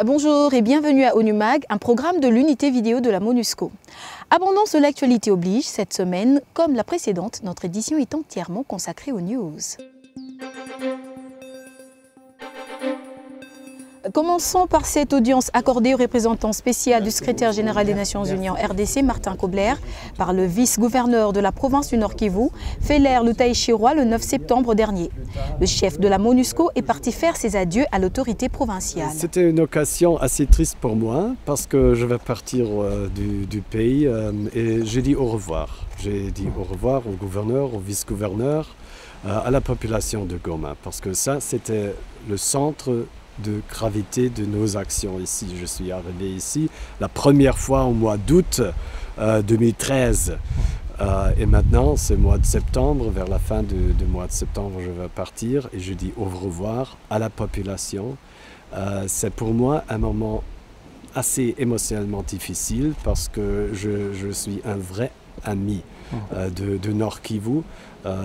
Bonjour et bienvenue à ONU Mag, un programme de l'unité vidéo de la MONUSCO. Abondance de l'actualité oblige, cette semaine, comme la précédente, notre édition est entièrement consacrée aux news. Commençons par cette audience accordée au représentant spécial du secrétaire général des Nations Unies en RDC, Martin Kobler, par le vice-gouverneur de la province du Nord-Kivu, Feller Lutaïchirois, le 9 septembre dernier. Le chef de la MONUSCO est parti faire ses adieux à l'autorité provinciale. C'était une occasion assez triste pour moi parce que je vais partir du pays et j'ai dit au revoir. J'ai dit au revoir au gouverneur, au vice-gouverneur, à la population de Goma parce que ça, c'était le centre de gravité de nos actions ici. Je suis arrivé ici la première fois au mois d'août 2013 et maintenant c'est mois de septembre, vers la fin du mois de septembre je vais partir et je dis au revoir à la population. C'est pour moi un moment assez émotionnellement difficile parce que je suis un vrai ami de Nord-Kivu.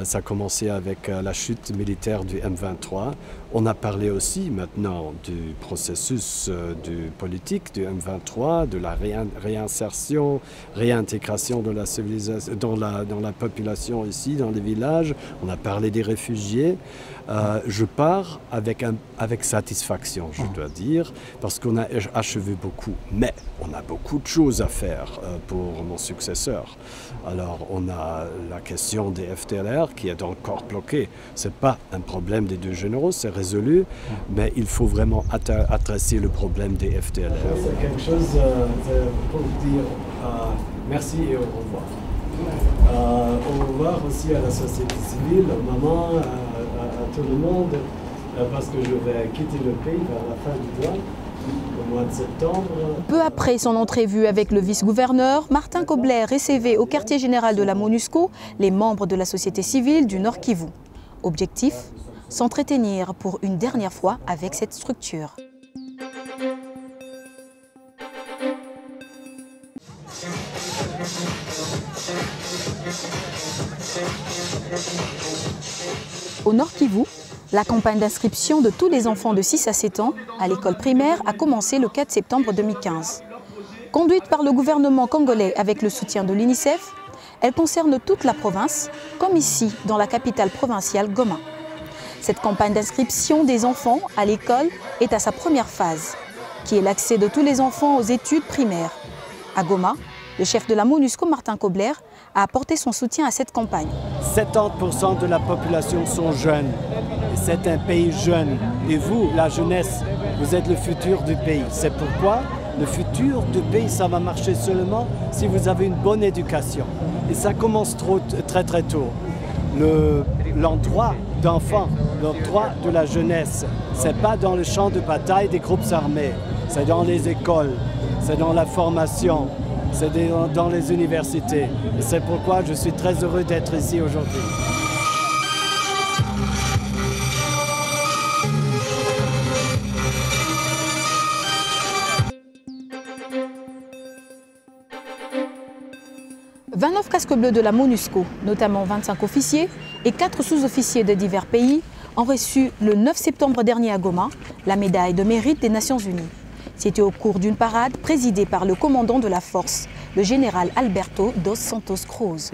Ça a commencé avec la chute militaire du M23. On a parlé aussi maintenant du processus du politique du M23, de la réinsertion, réintégration de la civilisation dans la population ici, dans les villages. On a parlé des réfugiés. Je pars avec satisfaction, je dois dire, parce qu'on a achevé beaucoup. Mais on a beaucoup de choses à faire pour mon successeur. Alors on a la question des FDLR qui est encore bloquée. Ce n'est pas un problème des deux généraux, c'est résolu, mais il faut vraiment adresser le problème des FDLR. C'est quelque chose pour dire merci et au revoir. Au revoir aussi à la société civile, aux mamans, à tout le monde, parce que je vais quitter le pays vers la fin du mois. Au mois de septembre. Peu après son entrevue avec le vice-gouverneur, Martin Kobler recevait au quartier général de la MONUSCO les membres de la société civile du Nord-Kivu. Objectif, s'entretenir pour une dernière fois avec cette structure. Au Nord-Kivu, la campagne d'inscription de tous les enfants de 6 à 7 ans à l'école primaire a commencé le 4 septembre 2015. Conduite par le gouvernement congolais avec le soutien de l'UNICEF, elle concerne toute la province, comme ici dans la capitale provinciale Goma. Cette campagne d'inscription des enfants à l'école est à sa première phase, qui est l'accès de tous les enfants aux études primaires. À Goma, le chef de la MONUSCO, Martin Kobler, a apporté son soutien à cette campagne. 70% de la population sont jeunes. C'est un pays jeune. Et vous, la jeunesse, vous êtes le futur du pays. C'est pourquoi le futur du pays, ça va marcher seulement si vous avez une bonne éducation. Et ça commence très très tôt. L'endroit d'enfants, l'endroit de la jeunesse, c'est pas dans le champ de bataille des groupes armés. C'est dans les écoles, c'est dans la formation, c'est dans les universités. Et c'est pourquoi je suis très heureux d'être ici aujourd'hui. « 29 casques bleus de la MONUSCO, notamment 25 officiers et 4 sous-officiers de divers pays, ont reçu le 9 septembre dernier à Goma la médaille de mérite des Nations Unies. C'était au cours d'une parade présidée par le commandant de la force, le général Alberto dos Santos Cruz.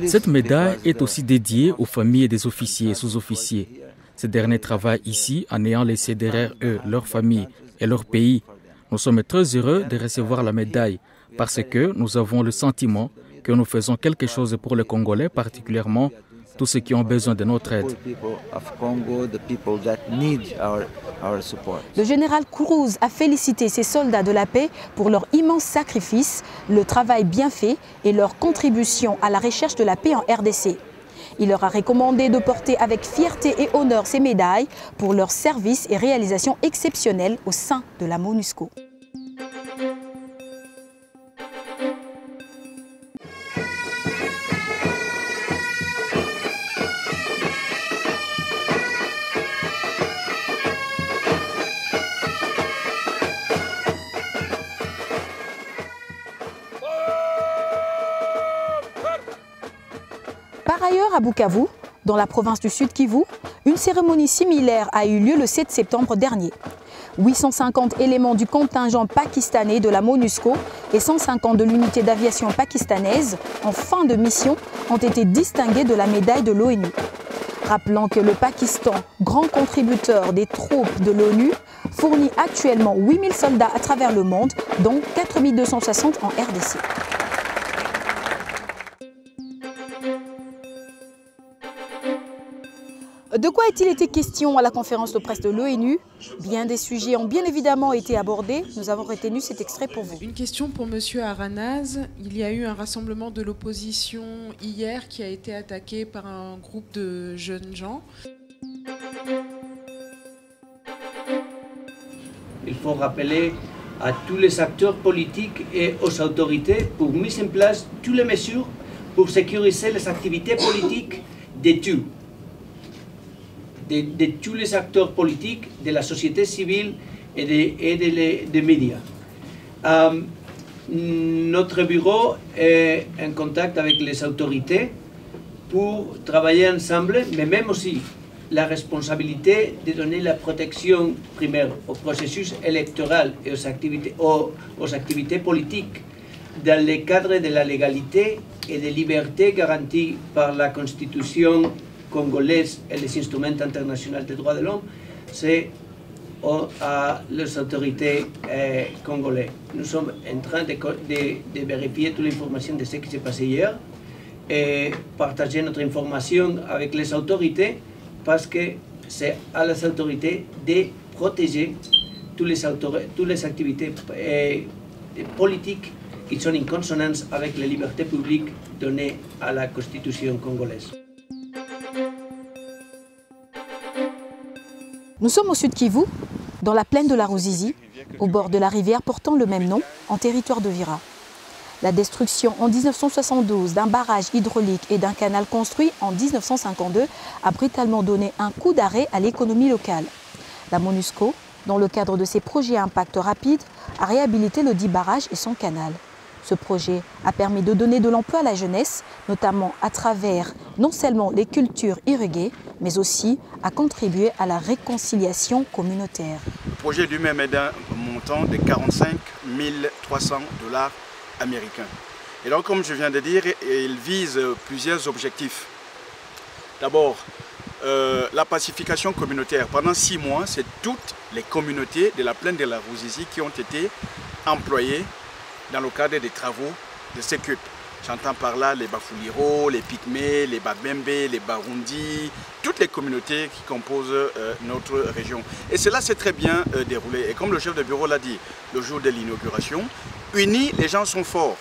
Cette médaille est aussi dédiée aux familles des officiers et sous-officiers. Ces derniers travaillent ici en ayant laissé derrière eux leur famille et leur pays. Nous sommes très heureux de recevoir la médaille parce que nous avons le sentiment que nous faisons quelque chose pour les Congolais, particulièrement tous ceux qui ont besoin de notre aide. Le général Cruz a félicité ces soldats de la paix pour leur immense sacrifice, le travail bien fait et leur contribution à la recherche de la paix en RDC. Il leur a recommandé de porter avec fierté et honneur ces médailles pour leurs services et réalisations exceptionnelles au sein de la MONUSCO. Par ailleurs, à Bukavu, dans la province du Sud Kivu, Une cérémonie similaire a eu lieu le 7 septembre dernier. 850 éléments du contingent pakistanais de la MONUSCO et 150 de l'unité d'aviation pakistanaise en fin de mission ont été distingués de la médaille de l'ONU. Rappelant que le Pakistan, grand contributeur des troupes de l'ONU, fournit actuellement 8000 soldats à travers le monde, dont 4260 en RDC. De quoi a-t-il été question à la conférence de presse de l'ONU? Bien des sujets ont bien évidemment été abordés. Nous avons retenu cet extrait pour vous. Une question pour M. Aranaz. Il y a eu un rassemblement de l'opposition hier qui a été attaqué par un groupe de jeunes gens. Il faut rappeler à tous les acteurs politiques et aux autorités pour mettre en place toutes les mesures pour sécuriser les activités politiques de tous les acteurs politiques, de la société civile et des médias. Notre bureau est en contact avec les autorités pour travailler ensemble, mais même aussi la responsabilité de donner la protection primaire au processus électoral et aux activités politiques dans le cadre de la légalité et des libertés garanties par la Constitution congolaise et les instruments internationaux des droits de l'homme, c'est à les autorités congolaises. Nous sommes en train de vérifier toute l'information de ce qui s'est passé hier et partager notre information avec les autorités parce que c'est à les autorités de protéger toutes les activités politiques qui sont en consonance avec les libertés publiques données à la Constitution congolaise. Nous sommes au sud Kivu, dans la plaine de la Ruzizi, au bord de la rivière portant le même nom, en territoire de Vira. La destruction en 1972 d'un barrage hydraulique et d'un canal construit en 1952 a brutalement donné un coup d'arrêt à l'économie locale. La MONUSCO, dans le cadre de ses projets à impact rapide, a réhabilité le dit barrage et son canal. Ce projet a permis de donner de l'emploi à la jeunesse, notamment à travers non seulement les cultures irriguées, mais aussi à contribuer à la réconciliation communautaire. Le projet lui-même est d'un montant de 45 300 $ américains. Et donc, comme je viens de dire, il vise plusieurs objectifs. D'abord, la pacification communautaire. Pendant 6 mois, c'est toutes les communautés de la plaine de la Ruzizi qui ont été employées dans le cadre des travaux de sécurité. J'entends par là les Bafuliro, les Pygmées, les Babembe, les Barundi, toutes les communautés qui composent notre région. Et cela s'est très bien déroulé. Et comme le chef de bureau l'a dit le jour de l'inauguration, unis, les gens sont forts.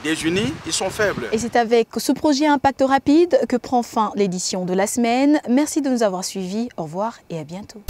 Désunis, ils sont faibles. Et c'est avec ce projet Impact Rapide que prend fin l'édition de la semaine. Merci de nous avoir suivis. Au revoir et à bientôt.